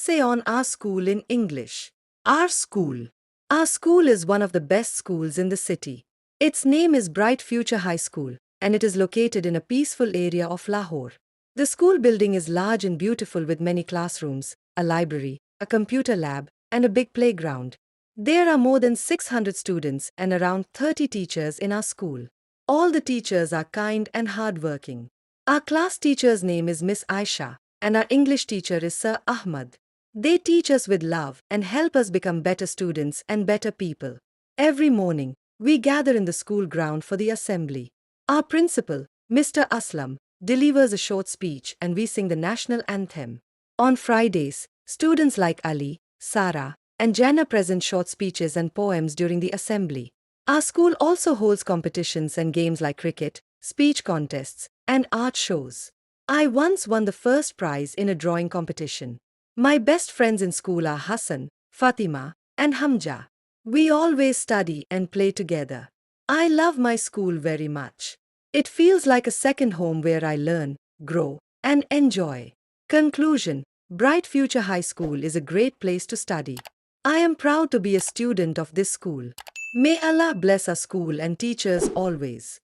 Essay on our school in English. Our school. Our school is one of the best schools in the city. Its name is Bright Future High School, and it is located in a peaceful area of Lahore. The school building is large and beautiful with many classrooms, a library, a computer lab, and a big playground. There are more than 600 students and around 30 teachers in our school. All the teachers are kind and hardworking. Our class teacher's name is Miss Aisha, and our English teacher is Sir Ahmad. They teach us with love and help us become better students and better people. Every morning, we gather in the school ground for the assembly. Our principal, Mr. Aslam, delivers a short speech and we sing the national anthem. On Fridays, students like Ali, Sarah, and Jana present short speeches and poems during the assembly. Our school also holds competitions and games like cricket, speech contests, and art shows. I once won the first prize in a drawing competition. My best friends in school are Hassan, Fatima, and Hamja. We always study and play together. I love my school very much. It feels like a second home where I learn, grow, and enjoy. Conclusion: Bright Future High School is a great place to study. I am proud to be a student of this school. May Allah bless our school and teachers always.